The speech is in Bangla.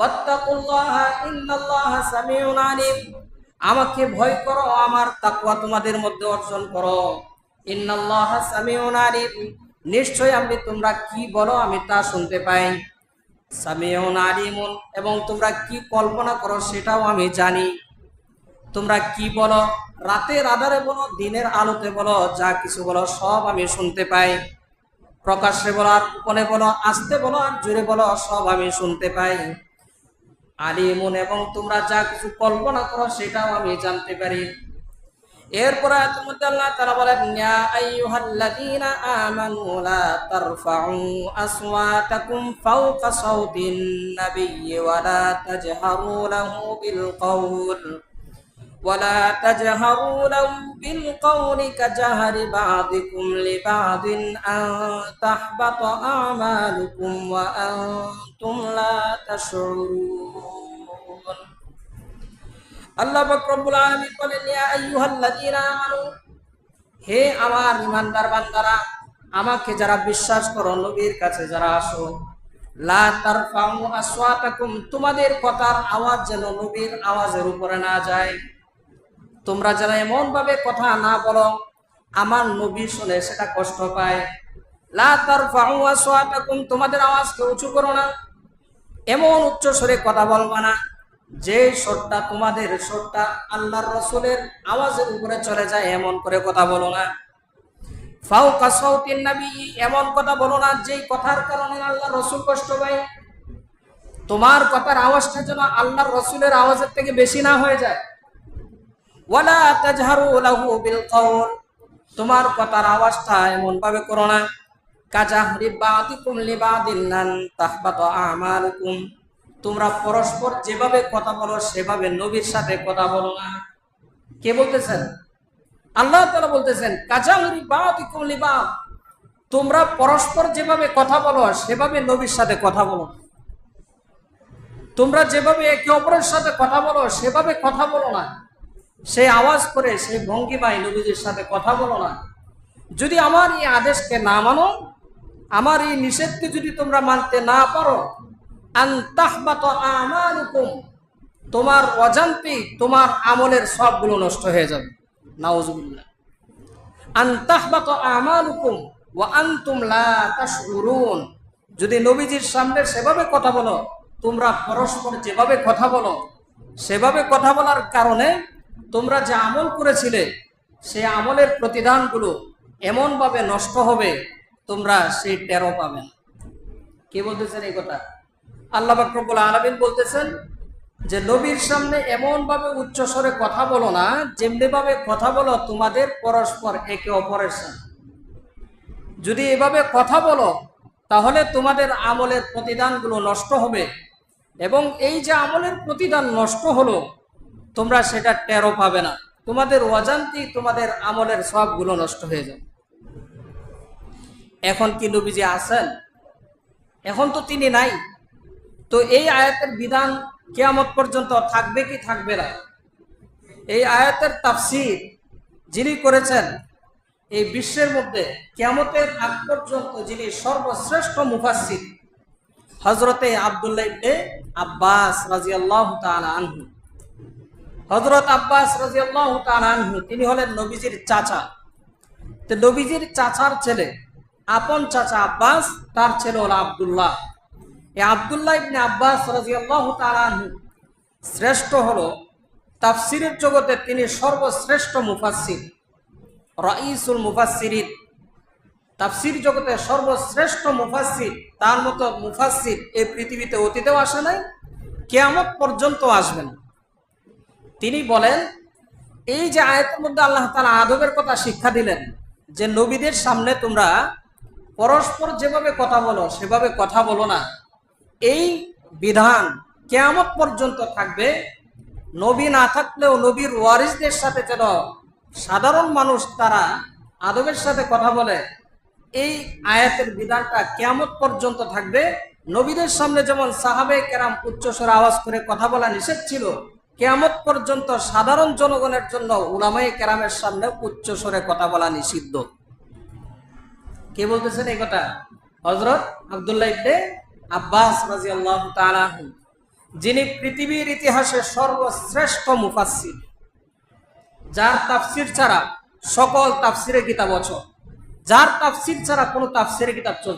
ওয়াত্তাকুল্লাহা ইন্নাল্লাহা সামিউন আলিম। আমাকে ভয় করো, আমার তাকওয়া তোমাদের মধ্যে অর্জন করো। ইন্নাল্লাহা সামিউন আলিম, নিশ্চয় আমি তোমরা কি বলো আমি তা শুনতে পাই। সামিউন আলিমুন, এবং তোমরা কি কল্পনা করো সেটাও আমি জানি। তোমরা কি বলো, রাতের আধারে বলো, দিনের আলোতে বলো, যা কিছু বলো সব আমি শুনতে পাই। প্রকাশ্যে বলো আর গোপনে বলো, আস্তে বলো আর জোরে বলো, সব আমি শুনতে পাই। আলিমুন, এবং তোমরা যা কিছু কল্পনা করো সেটাও আমি জানতে পারি। এরপরে আয়াতের মধ্যে আল্লাহ তাআলা বলেন, ইয়া আইয়ুহাল্লাযীনা আমানু লা তারফাউ আসওয়াতাকুম ফাওকা সাওতিন নাবিয়্যি ওয়া লা তাজহারু লাহু বিল কওল ولا تجهروا له بالقول كجهر بعضكم لبعض أن تحبط أعمالكم وأنتم لا تشعرون। আল্লাহ পাক রব্বুল আলামিন বলেন, ইয়া আইয়ুহাল্লাযীনা আমানু, হে আমার ঈমানদার বান্দারা, আমাকে যারা বিশ্বাস করো, নবীর কাছে যারা আসো, লা তারফাউ আসওয়াতাকুম, তোমাদের কথার আওয়াজ যেন নবীর আওয়াজের উপরে না যায়। তোমরা যারা এমন ভাবে কথা না বলো আমার নবী শুনে সেটা কষ্ট পায়। লা তারফাউ আসওয়াতাকুম, তোমাদের আওয়াজকে উঁচু করো না, এমন উচ্চ স্বরে কথা বলবা না যে স্বরটা তোমাদের স্বরটা আল্লাহর রাসূলের আওয়াজের উপরে চলে যায়, এমন করে কথা বলো না। ফাওকা সাওতিন নবী, এমন কথা বলো না যেই কথার কারণে আল্লাহর রাসূল কষ্ট পায়। তোমার কথার আওয়াজটা যেন আল্লাহর রাসূলের আওয়াজের থেকে বেশি না হয়ে যায়। ওয়ালা তাজহারু লাহু বিল কওল, তোমার কথার আওয়াজটা এমন ভাবে করো না কাজাহরি বাদিকুম লিবাদিন আন তাহবাতা আমালুকুম, তোমরা পরস্পর যেভাবে কথা বলো সেভাবে নবীর সাথে কথা বলো না। কে বলতেছেন? আল্লাহ তাআলা বলতেছেন, কাজাহরি বাদিকুম লিবাদ, তোমরা পরস্পর যেভাবে কথা বলো সেভাবে নবীর সাথে কথা বলো। তোমরা যেভাবে একে অপরের সাথে কথা বলো সেভাবে কথা বলো না। সেই আওয়াজ করে সেই ভঙ্গিমায় নবীজির সাথে কথা বলো না। যদি আমার এই আদেশকে না মানো, আমার এই নিষেধকে যদি তোমরা মানতে না পারো, আনতাহবাতা আমালুকুম, তোমার অজান্তেই তোমার আমলের সবগুলো নষ্ট হয়ে যাবে। নাউজুবিল্লাহ। আনতাহবাতা আমালুকুম ওয়া আনতুম লা তাশউরুন, যদি নবীজির সামনে সেভাবে কথা বলো, তোমরা পরস্পর যেভাবে কথা বলো সেভাবে কথা বলার কারণে তোমরা যে আমল করেছিলে সেই আমলের প্রতিদানগুলো এমনভাবে নষ্ট হবে তোমরা সেই টেরও পাবে না। কে বলতেছেন এই কথা? আল্লাহ পাক রব্বুল আলামিন বলতেছেন যে নবীর সামনে এমনভাবে উচ্চস্বরে কথা বলো না যেমনিভাবে কথা বলো তোমাদের পরস্পর একে অপরের সাথে। যদি এভাবে কথা বলো তাহলে তোমাদের আমলের প্রতিদানগুলো নষ্ট হবে, এবং এই যে আমলের প্রতিদান নষ্ট হলো তোমরা সেটা টেরও পাবে না, তোমাদের অজান্তেই তোমাদের আমলের সবগুলো নষ্ট হয়ে যাবে। এখন কি নবীজি আছেন? এখন তো তিনি নাই। তো এই আয়াতের বিধান কিয়ামত পর্যন্ত থাকবে কি থাকবে না? এই আয়াতের তাফসীর যিনি করেছেন এই বিশ্বের মধ্যে কিয়ামতের আগ পর্যন্ত যিনি সর্বশ্রেষ্ঠ মুফাসসির, হযরতে আব্দুল্লাহ ইবনে আব্বাস রাদিয়াল্লাহু তাআলা আনহু। হযরত আব্বাস রাদিয়াল্লাহু তাআলা আনহু তিনি হলেন নবীজির চাচা। তো নবীজির চাচার ছেলে, আপন চাচা আব্বাস, তার ছেলে হলো আব্দুল্লাহ। এই আব্দুল্লাহ ইবনে আব্বাস রাদিয়াল্লাহু তাআলা আনহু শ্রেষ্ঠ হলো তাফসীরের জগতে তিনি সর্বশ্রেষ্ঠ মুফাসসির, রাইসুল মুফাসসিরিন। তাফসীর জগতে সর্বশ্রেষ্ঠ মুফাসসির, তার মতো মুফাসসির এই পৃথিবীতে অতীতেও আসে নাই, কিয়ামত পর্যন্ত আসবেন। তিনি বলেন, এই যে আয়াতের মধ্যে আল্লাহ তাআলা আদবের কথা শিক্ষা দিলেন যে নবীদের সামনে তোমরা পরস্পর যেভাবে কথা বলো সেভাবে কথা বলো না, এই বিধান কিয়ামত পর্যন্ত থাকবে। নবী না থাকলেও নবীর ওয়ারিসদের সাথে যেন সাধারণ মানুষ তারা আদবের সাথে কথা বলে, এই আয়াতের বিধানটা কিয়ামত পর্যন্ত থাকবে। নবীদের সামনে যেমন সাহাবায়ে কেরাম উচ্চস্বরে আওয়াজ করে কথা বলা নিষেধ ছিল, কিয়ামত পর্যন্ত সাধারণ জনগণের জন্য উলামায়ে কেরামের সামনে উচ্চস্বরে কথা বলা নিষিদ্ধ। কে বলতেছেন এই কথা? হযরত আব্দুল্লাহ ইবনে আব্বাস রাদিয়াল্লাহু তাআলা আনহু। যিনি পৃথিবীর ইতিহাসে সর্বশ্রেষ্ঠ মুফাসসির, যার তাফসির ছাড়া সকল তাফসিরের কিতাব অচল, যার তাফসির ছাড়া কোনো তাফসিরের কিতাব চলছে